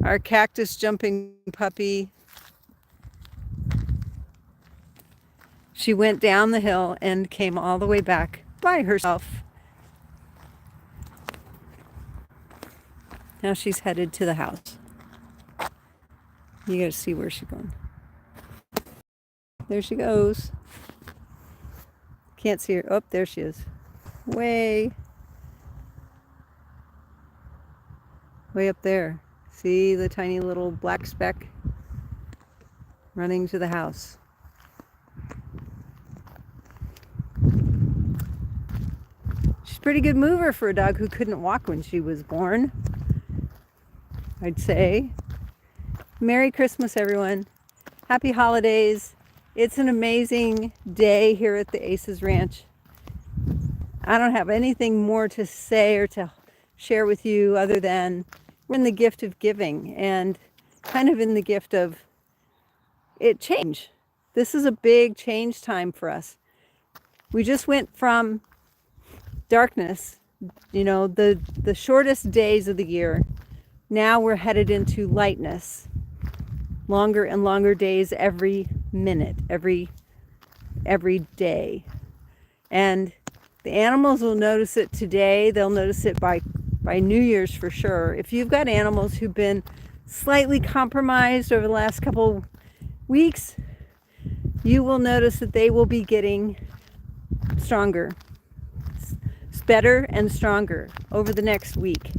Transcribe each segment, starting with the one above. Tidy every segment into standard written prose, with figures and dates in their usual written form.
Our cactus jumping puppy. She went down the hill and came all the way back by herself. Now she's headed to the house. You gotta see where she's going. There she goes. Can't see her. Oh, there she is. Way up there. See the tiny little black speck running to the house. She's a pretty good mover for a dog who couldn't walk when she was born, I'd say. Merry Christmas, everyone. Happy holidays. It's an amazing day here at the A.C.E.S Ranch. I don't have anything more to say or to share with you other than we're in the gift of giving and kind of in the gift of it change. This is a big change time for us. We just went from darkness, the shortest days of the year. Now we're headed into lightness. Longer and longer days every minute, every day. And the animals will notice it today. They'll notice it by New Year's for sure. If you've got animals who've been slightly compromised over the last couple weeks, you will notice that they will be getting stronger. It's better and stronger over the next week.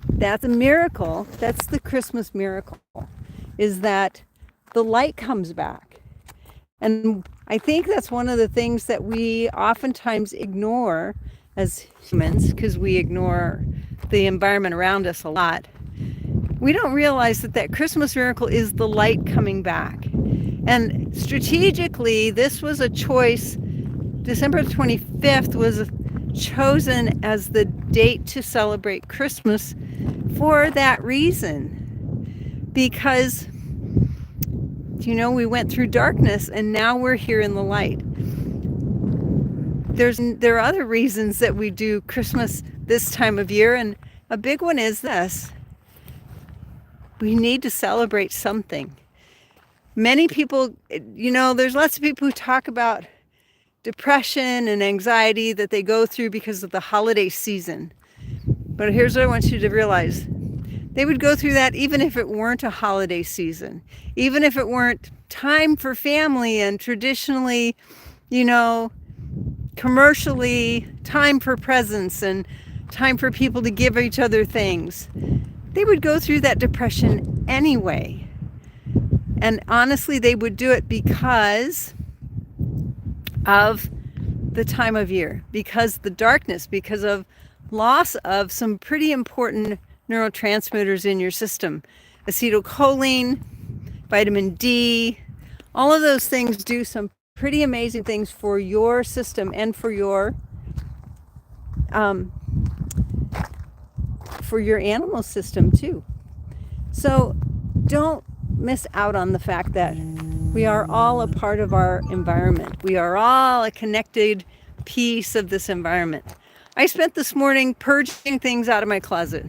That's a miracle. That's the Christmas miracle, is that the light comes back. And I think that's one of the things that we oftentimes ignore as humans, because we ignore the environment around us a lot. We don't realize that Christmas miracle is the light coming back. And strategically, this was a choice. December 25th was chosen as the date to celebrate Christmas for that reason. Because, we went through darkness and now we're here in the light. There are other reasons that we do Christmas this time of year, and a big one is this. We need to celebrate something. Many people, there's lots of people who talk about depression and anxiety that they go through because of the holiday season. But here's what I want you to realize. They would go through that even if it weren't a holiday season, even if it weren't time for family and traditionally, commercially time for presents and time for people to give each other things. They would go through that depression anyway. And honestly, they would do it because of the time of year, because the darkness, because of loss of some pretty important neurotransmitters in your system. Acetylcholine, vitamin D, all of those things do some pretty amazing things for your system and for your animal system too. So don't miss out on the fact that we are all a part of our environment. We are all a connected piece of this environment. I spent this morning purging things out of my closet.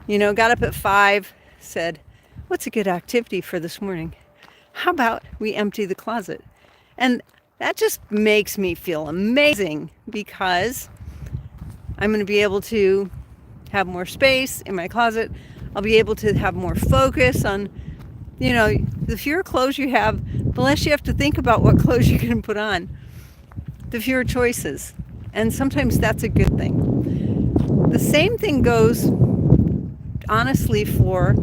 Got up at 5, said, what's a good activity for this morning? How about we empty the closet? And that just makes me feel amazing because I'm going to be able to have more space in my closet. I'll be able to have more focus on, the fewer clothes you have, the less you have to think about what clothes you're going to put on. The fewer choices. And sometimes that's a good thing. The same thing goes, honestly, for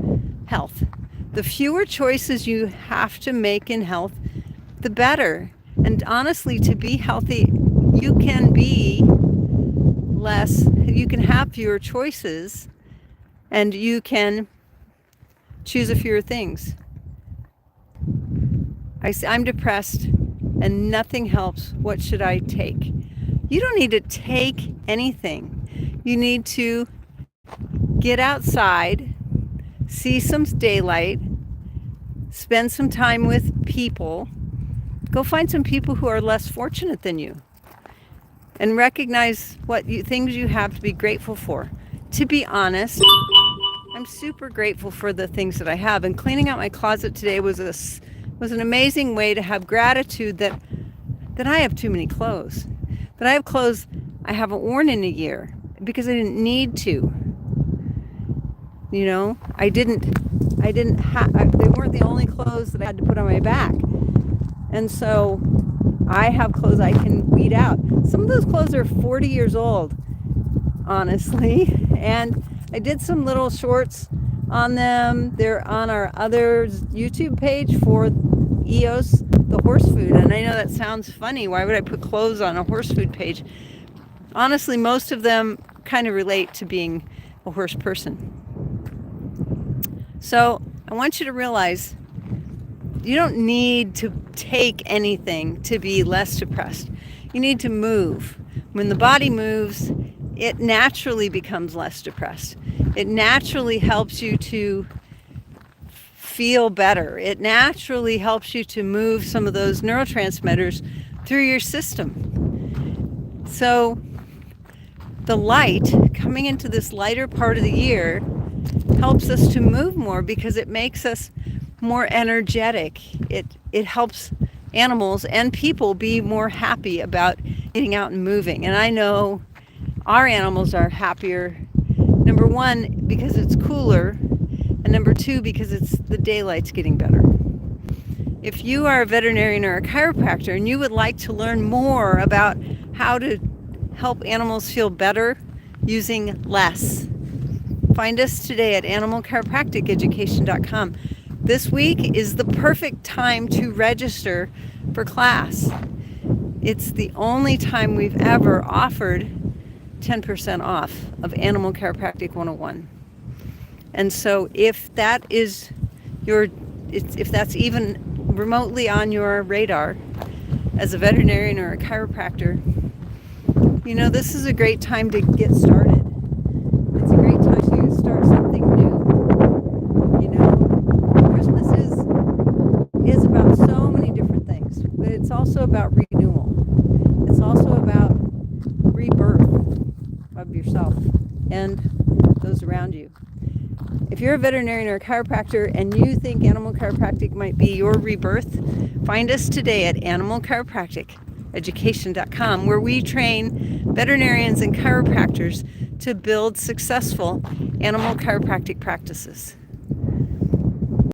health. The fewer choices you have to make in health, the better. And honestly, to be healthy, you can have fewer choices, and you can choose a fewer things. I'm depressed and nothing helps. What should I take? You don't need to take anything. You need to get outside, see some daylight, spend some time with people. Go find some people who are less fortunate than you. and recognize things you have to be grateful for. To be honest, I'm super grateful for the things that I have, and cleaning out my closet today was an amazing way to have gratitude that I have too many clothes, that I have clothes I haven't worn in a year because I didn't need to. You know, they weren't the only clothes that I had to put on my back. And so I have clothes I can weed out. Some of those clothes are 40 years old, honestly. And I did some little shorts on them. They're on our other YouTube page for A.C.E.S, the horse food. And I know that sounds funny. Why would I put clothes on a horse food page? Honestly, most of them kind of relate to being a horse person. So I want you to realize you don't need to take anything to be less depressed. You need to move. When the body moves, it naturally becomes less depressed. It naturally helps you to feel better. It naturally helps you to move some of those neurotransmitters through your system. So the light coming into this lighter part of the year helps us to move more because it makes us more energetic. It helps animals and people be more happy about getting out and moving. And I know our animals are happier, number one, because it's cooler, and number two, because the daylight's getting better. If you are a veterinarian or a chiropractor and you would like to learn more about how to help animals feel better using less, find us today at animalchiropracticeducation.com. This week is the perfect time to register for class. It's the only time we've ever offered 10% off of Animal Chiropractic 101. And so if that is if that's even remotely on your radar as a veterinarian or a chiropractor, you know, this is a great time to get started. It's a great time to start something new. You know, Christmas is about so many different things, but it's also about renewal. It's also about rebirth of yourself and those around you. If you're a veterinarian or a chiropractor and you think animal chiropractic might be your rebirth, find us today at animalchiropracticeducation.com, where we train veterinarians and chiropractors to build successful animal chiropractic practices.